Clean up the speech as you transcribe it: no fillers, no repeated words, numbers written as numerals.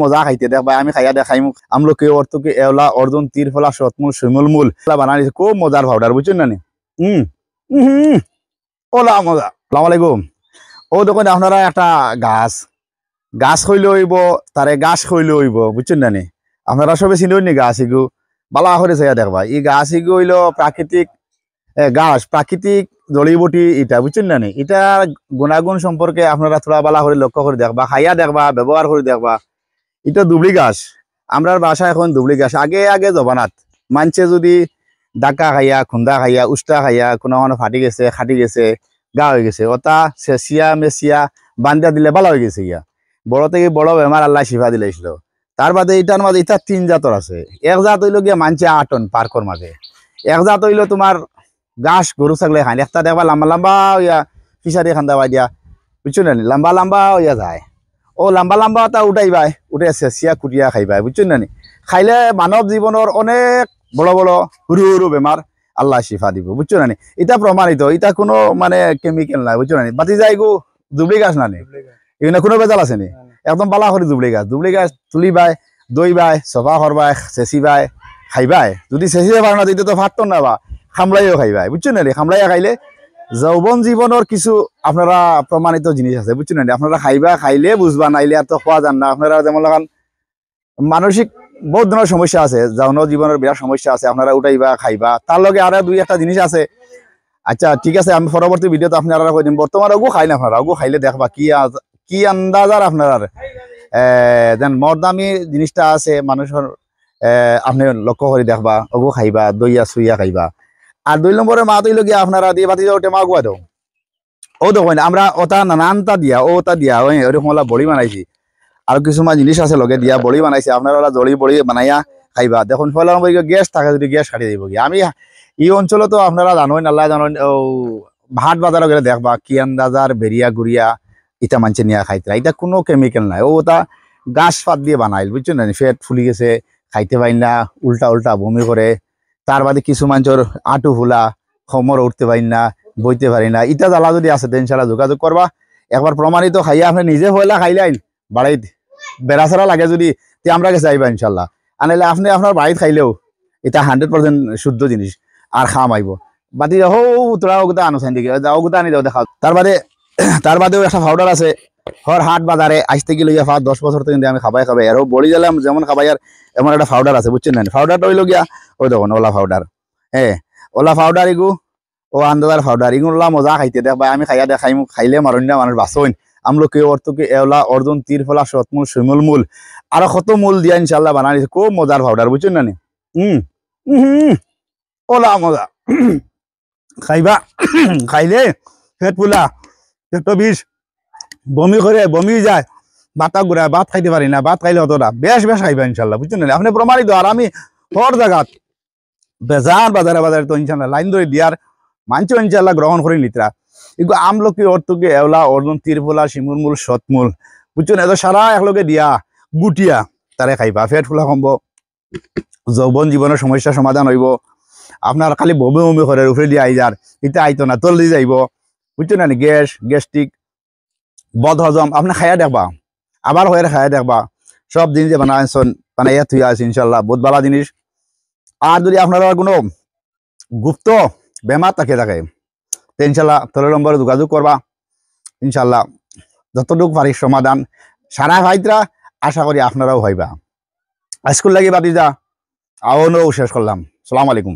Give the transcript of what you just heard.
মজা খাইতে দেখ ভাই আমি খাইয়া দেখাইমু আমলকি অর্থকে এওলা অর্জুন তীর ফলা শতমূল শিমুল মূল বানানি খুব মজার পাউডার বুঝছেন না নি ওলা মজা। আসসালামু আলাইকুম। ও দেখুন আপনারা একটা গাছ গাছ হইলে হইব তারে গাছ হইলে হইব বুঝছেন না নি আপনারা সবে চিনি নি গাছ ইগু বালা করে চাইয়া দেখবা এই গাছ ইগু হইল প্রাকৃতিক গাছ প্রাকৃতিক জড়িবুটি এটা বুঝছেন না নি এটার গুণাগুণ সম্পর্কে আপনারা থোড়া বালা করে লক্ষ্য করে দেখবা খাইয়া দেখবা ব্যবহার করে দেখবা। এটা দুবলি গাছ আমরার বাসা এখন দুবলি গাছ আগে আগে জবানাত মানছে যদি ডাকা খাইয়া খুন্দা খাইয়া উষ্টা খাইয়া কোনো ফাটি গেছে খাটি গেছে গা হয়ে গেছে ওটা সেচিয়া মেচিয়া বান্ধা দিলে ভালো হয়ে গেছে ইয়া বড় থেকে বড় বেমার আল্লাহ শিফা দিলেছিল। তার বাদে এটার মাঝে এটা 3 জাতর আছে। এক জাত হইল গিয়া মানছে আটন পার্কর মাঝে, এক জাত হইল তোমার গাছ গরু ছাগলে খাই একটা দেখবা লম্বা লম্বা হইয়া ফিসারি খান্দা বাই দিয়া বুঝছো না লম্বা লম্বা হইয়া যায় ও লম্বা লম্বা তা উঠাইবাই উঠে সেচিয়া কুটিয়া খাইবাই বুঝছো না খাইলে মানব জীবনের অনেক বড় বড় সরু সরু বেমার আল্লাহ শিফা দিব বুঝছো না এটা প্রমাণিত এটা কোনো মানে কেমিক্যাল নাই বুঝছো না বাতি যায় গো দুবলি গাছ না এখানে কোনো বেজাল আছে নি একদম বালা করে দুবলি গাছ তুলিবাই দইবাই সফা করবাই চেঁচিবাই খাইবাই যদি চেঁচিতে পারো না তো ফাটতো না বা খামলাইও খাইবাই বুঝছো না খামলাইয়া খাইলে যৌবন জীবনের কিছু আপনারা প্রমাণিত জিনিস আছে বুঝছেন না আপনারা খাইবা খাইলে বুঝবা নাইলে আর তো খাওয়া যান না। আপনারা যেমন লাগান মানসিক বহুত ধরনের সমস্যা আছে যৌন জীবনের বিরাট সমস্যা আছে আপনারা উঠাইবা খাইবা তার লগে আর দুই একটা জিনিস আছে। আচ্ছা ঠিক আছে আমি পরবর্তী ভিডিওতে আপনারা কই দিন বর্তমানে ওগু খাই না আপনারা ওগু খাইলে দেখবা কি আন্দাজার আপনার যেন মরদামি জিনিসটা আছে মানুষের আপনি লক্ষ্য করে দেখবা ওগু খাইবা দইয়া সুইয়া খাইবা। আর 2 নম্বরে মা তৈল গিয়া আপনারা দিয়ে বাতি যাও টেমা গুয়া দাও ও দেখুন আমরা ওটা নানানটা দিয়া ওটা দিয়া ওই ওরকম বড়ি বানাইছি আর কিছুমান জিনিস আছে লগে দিয়া বড়ি বানাইছে আপনারা ওলা জড়ি বড়ি বানাইয়া খাইবা দেখুন ফলে গ্যাস থাকে যদি গ্যাস কাটি দিব গিয়া আমি এই অঞ্চলে তো আপনারা জানোই আল্লাহ জানোই ও ভাট বাজারে গেলে দেখবা কি আন্দাজার বেরিয়া গুড়িয়া ইটা মানছে নিয়ে খাইতে এটা কোনো কেমিক্যাল নাই ও ওটা গাছ পাত দিয়ে বানাইল বুঝছেন না ফেট ফুলি গেছে খাইতে পারি না উল্টা উল্টা বমি করে। তার বাদে কিছু মানুষের আঁটু ফুলা খমর উঠতে পারি না বইতে পারি না ইটা জ্বালা যদি আছে ইনশাল্লাহ যোগাযোগ করবা একবার প্রমাণিত খাইয়া আপনি নিজে হইলা খাইলেন বাড়াই বেড়াছাড়া লাগে যদি আমরা কাছে আইবা ইনশাল্লাহ আনাইলে আপনি আপনার বাড়িতে খাইলেও এটা 100% শুদ্ধ জিনিস আর খাম আইব বাতি হো তোরা ওগুতা আনো সাইন দিকে ওগুতা আনি দাও দেখাও। তার বাদেও একটা পাউডার আছে হর হাট বাজারে আজ থেকে লইয়া 5-10 বছর থেকে আমি খাবাই আরো বড়ি গেলাম যেমন খাবাই আর এমন একটা পাউডার আছে বুঝছেন না পাউডারটা হইল গিয়া ওই দেখুন ওলা পাউডার ওলা পাউডার ইগু ও আন্দাজার পাউডার ইগুলা মজা খাইতে দেখ ভাই আমি খাইয়া দেখাইমু খাইলে মারণ্যা মানুষ বাঁচইন আমলকি অর্থকে এওলা অর্জুন তীর ফলা শতমূল শিমুল মূল আরো কত মূল দিয়া ইনশাল্লাহ বানাইছে খুব মজার পাউডার বুঝছেন না ওলা মজা খাইবা খাইলে পেট ফুলা পেট বিষ বমি করে বমি যায় বাতা ঘুরায় ভাত খাইতে পারি না ভাত খাইলে অতটা বেশ খাইবা ইনশাল্লাহ বুঝছেন না আপনি প্রমাণিত আর আমি হর জায়গাত বেজার বাজারে তো ইনশাল্লাহ লাইন ধরে দিয়ার মানছো ইনশাল্লাহ গ্রহণ করে নিতরা এগুলো আমলকি অর্থকে এওলা অর্জুন তীরফলা শিমুল মূল শতমূল বুঝছেন এত সারা একলগে দিয়া গুটিয়া তারে খাইবা পেট ফুলা কমব যৌবন জীবনের সমস্যা সমাধান হইব আপনার খালি বমি বমি ঘরের উপরে দিয়ে আই যার এটা আইতো না তল দিয়ে যাইব বুঝছেন না গ্যাস্ট্রিক বদ হজম আপনি খাইয়া দেখবা আবার হয়ে খাইয়া দেখবা সব জিনিস বানাইয়া থুইয়া আছে ইনশাল্লাহ বহুত ভালো জিনিস। আর যদি আপনারা কোনো গুপ্ত বেমার থাকে তো ইনশাল্লাহ 13 নম্বরে যোগাযোগ করবা ইনশাল্লাহ যতটুকু পারি সমাধান সারা ভাইতরা আশা করি আপনারাও হইবা। আজকুল লাগি বাতি যা আওয়ানও শেষ করলাম। সালাম আলাইকুম।